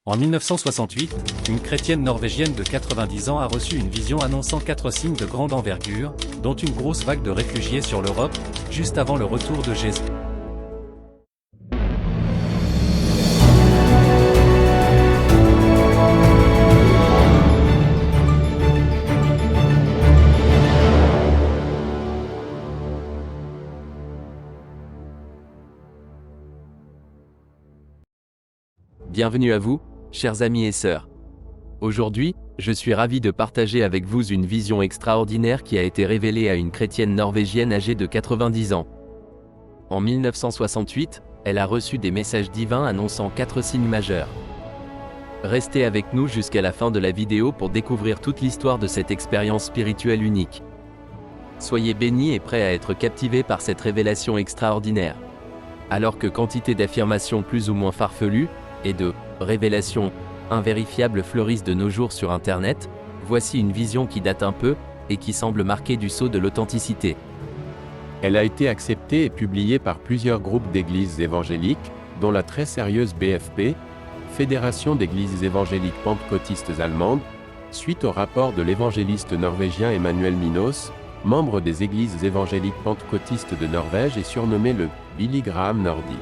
En 1968, une chrétienne norvégienne de 90 ans a reçu une vision annonçant 4 signes de grande envergure, dont une grosse vague de réfugiés sur l'Europe, juste avant le retour de Jésus. Bienvenue à vous, chers amis et sœurs. Aujourd'hui, je suis ravi de partager avec vous une vision extraordinaire qui a été révélée à une chrétienne norvégienne âgée de 90 ans. En 1968, elle a reçu des messages divins annonçant 4 signes majeurs. Restez avec nous jusqu'à la fin de la vidéo pour découvrir toute l'histoire de cette expérience spirituelle unique. Soyez bénis et prêts à être captivés par cette révélation extraordinaire. Alors que quantité d'affirmations plus ou moins farfelues, et de révélations invérifiables fleurissent de nos jours sur Internet, voici une vision qui date un peu, et qui semble marquer du sceau de l'authenticité. Elle a été acceptée et publiée par plusieurs groupes d'églises évangéliques, dont la très sérieuse BFP, Fédération d'églises évangéliques pentecôtistes allemandes, suite au rapport de l'évangéliste norvégien Emmanuel Minos, membre des églises évangéliques pentecôtistes de Norvège et surnommé le Billy Graham nordique.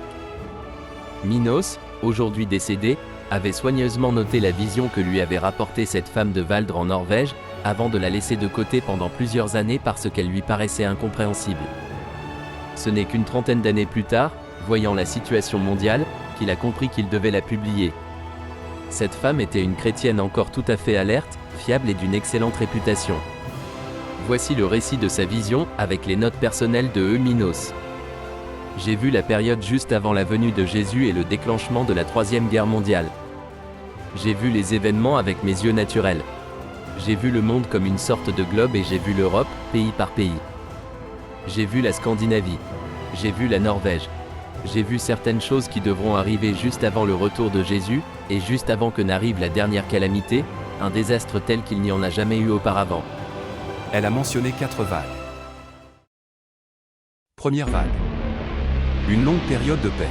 Minos, aujourd'hui décédé, avait soigneusement noté la vision que lui avait rapportée cette femme de Valdre en Norvège, avant de la laisser de côté pendant plusieurs années parce qu'elle lui paraissait incompréhensible. Ce n'est qu'une trentaine d'années plus tard, voyant la situation mondiale, qu'il a compris qu'il devait la publier. Cette femme était une chrétienne encore tout à fait alerte, fiable et d'une excellente réputation. Voici le récit de sa vision, avec les notes personnelles de Minos. J'ai vu la période juste avant la venue de Jésus et le déclenchement de la Troisième Guerre mondiale. J'ai vu les événements avec mes yeux naturels. J'ai vu le monde comme une sorte de globe et j'ai vu l'Europe, pays par pays. J'ai vu la Scandinavie. J'ai vu la Norvège. J'ai vu certaines choses qui devront arriver juste avant le retour de Jésus, et juste avant que n'arrive la dernière calamité, un désastre tel qu'il n'y en a jamais eu auparavant. Elle a mentionné 4 vagues. Première vague. Une longue période de paix.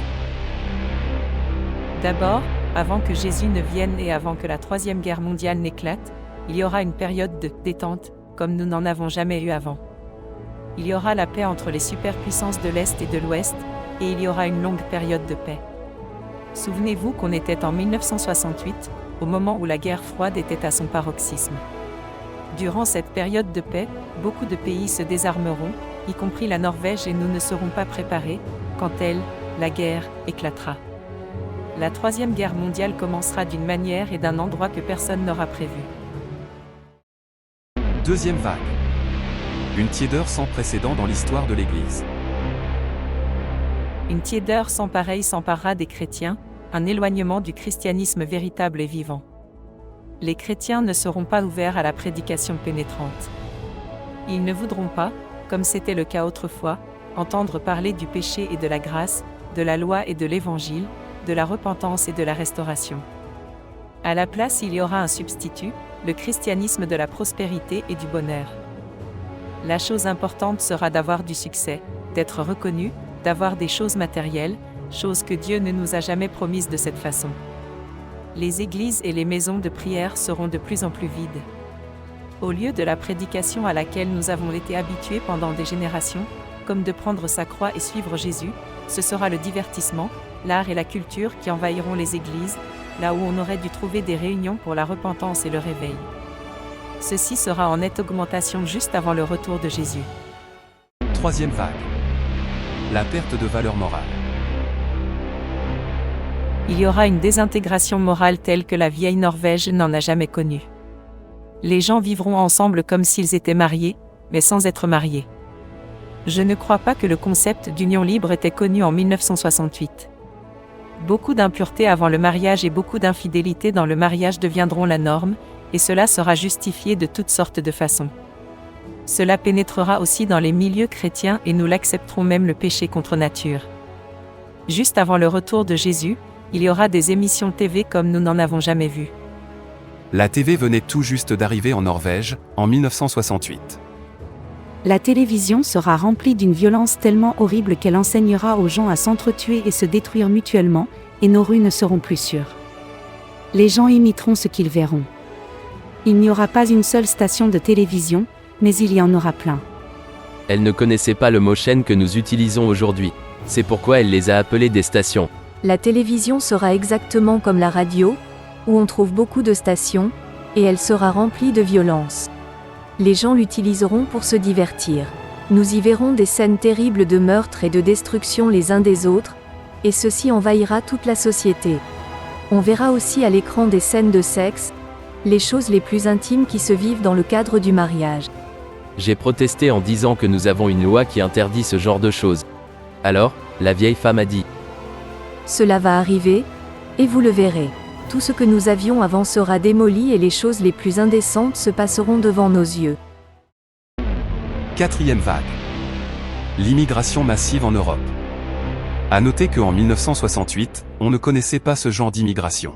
D'abord, avant que Jésus ne vienne et avant que la Troisième Guerre mondiale n'éclate, il y aura une période de détente, comme nous n'en avons jamais eu avant. Il y aura la paix entre les superpuissances de l'Est et de l'Ouest, et il y aura une longue période de paix. Souvenez-vous qu'on était en 1968, au moment où la guerre froide était à son paroxysme. Durant cette période de paix, beaucoup de pays se désarmeront, y compris la Norvège, et nous ne serons pas préparés, quand elle, la guerre, éclatera. La Troisième Guerre mondiale commencera d'une manière et d'un endroit que personne n'aura prévu. Deuxième vague. Une tiédeur sans précédent dans l'histoire de l'Église. Une tiédeur sans pareille s'emparera des chrétiens, un éloignement du christianisme véritable et vivant. Les chrétiens ne seront pas ouverts à la prédication pénétrante. Ils ne voudront pas, comme c'était le cas autrefois, entendre parler du péché et de la grâce, de la loi et de l'évangile, de la repentance et de la restauration. À la place, il y aura un substitut, le christianisme de la prospérité et du bonheur. La chose importante sera d'avoir du succès, d'être reconnu, d'avoir des choses matérielles, choses que Dieu ne nous a jamais promises de cette façon. Les églises et les maisons de prière seront de plus en plus vides. Au lieu de la prédication à laquelle nous avons été habitués pendant des générations, comme de prendre sa croix et suivre Jésus, ce sera le divertissement, l'art et la culture qui envahiront les églises, là où on aurait dû trouver des réunions pour la repentance et le réveil. Ceci sera en nette augmentation juste avant le retour de Jésus. Troisième vague. La perte de valeur morale. Il y aura une désintégration morale telle que la vieille Norvège n'en a jamais connue. Les gens vivront ensemble comme s'ils étaient mariés, mais sans être mariés. Je ne crois pas que le concept d'union libre était connu en 1968. Beaucoup d'impureté avant le mariage et beaucoup d'infidélité dans le mariage deviendront la norme, et cela sera justifié de toutes sortes de façons. Cela pénétrera aussi dans les milieux chrétiens et nous l'accepterons même le péché contre nature. Juste avant le retour de Jésus, il y aura des émissions TV comme nous n'en avons jamais vu. La TV venait tout juste d'arriver en Norvège, en 1968. La télévision sera remplie d'une violence tellement horrible qu'elle enseignera aux gens à s'entretuer et se détruire mutuellement, et nos rues ne seront plus sûres. Les gens imiteront ce qu'ils verront. Il n'y aura pas une seule station de télévision, mais il y en aura plein. Elle ne connaissait pas le mot chaîne que nous utilisons aujourd'hui. C'est pourquoi elle les a appelées des stations. La télévision sera exactement comme la radio, où on trouve beaucoup de stations, et elle sera remplie de violence. Les gens l'utiliseront pour se divertir. Nous y verrons des scènes terribles de meurtre et de destruction les uns des autres, et ceci envahira toute la société. On verra aussi à l'écran des scènes de sexe, les choses les plus intimes qui se vivent dans le cadre du mariage. J'ai protesté en disant que nous avons une loi qui interdit ce genre de choses. Alors, la vieille femme a dit: Cela va arriver, et vous le verrez. Tout ce que nous avions avant sera démoli et les choses les plus indécentes se passeront devant nos yeux. Quatrième vague. L'immigration massive en Europe. À noter qu'en 1968, on ne connaissait pas ce genre d'immigration.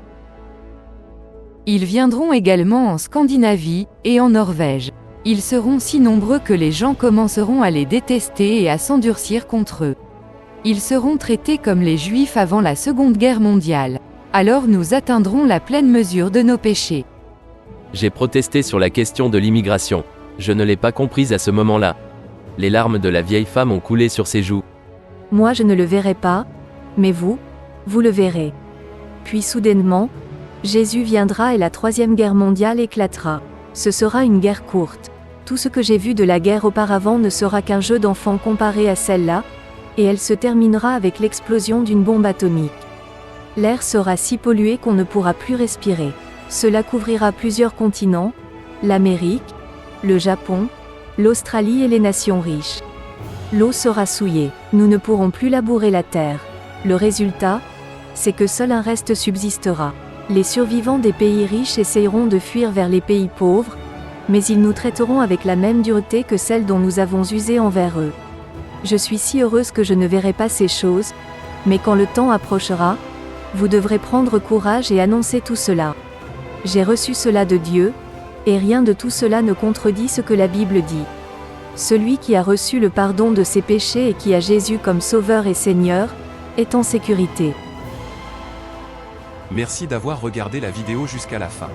Ils viendront également en Scandinavie et en Norvège. Ils seront si nombreux que les gens commenceront à les détester et à s'endurcir contre eux. Ils seront traités comme les Juifs avant la Seconde Guerre mondiale. Alors nous atteindrons la pleine mesure de nos péchés. J'ai protesté sur la question de l'immigration. Je ne l'ai pas comprise à ce moment-là. Les larmes de la vieille femme ont coulé sur ses joues. Moi je ne le verrai pas, mais vous le verrez. Puis soudainement, Jésus viendra et la Troisième Guerre mondiale éclatera. Ce sera une guerre courte. Tout ce que j'ai vu de la guerre auparavant ne sera qu'un jeu d'enfant comparé à celle-là, et elle se terminera avec l'explosion d'une bombe atomique. L'air sera si pollué qu'on ne pourra plus respirer. Cela couvrira plusieurs continents, l'Amérique, le Japon, l'Australie et les nations riches. L'eau sera souillée, nous ne pourrons plus labourer la terre. Le résultat, c'est que seul un reste subsistera. Les survivants des pays riches essayeront de fuir vers les pays pauvres, mais ils nous traiteront avec la même dureté que celle dont nous avons usé envers eux. Je suis si heureuse que je ne verrai pas ces choses, mais quand le temps approchera, vous devrez prendre courage et annoncer tout cela. J'ai reçu cela de Dieu, et rien de tout cela ne contredit ce que la Bible dit. Celui qui a reçu le pardon de ses péchés et qui a Jésus comme Sauveur et Seigneur, est en sécurité. Merci d'avoir regardé la vidéo jusqu'à la fin.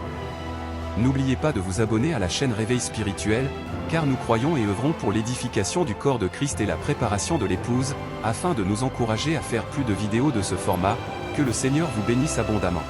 N'oubliez pas de vous abonner à la chaîne Réveil Spirituel, car nous croyons et œuvrons pour l'édification du corps de Christ et la préparation de l'épouse, afin de nous encourager à faire plus de vidéos de ce format. Que le Seigneur vous bénisse abondamment.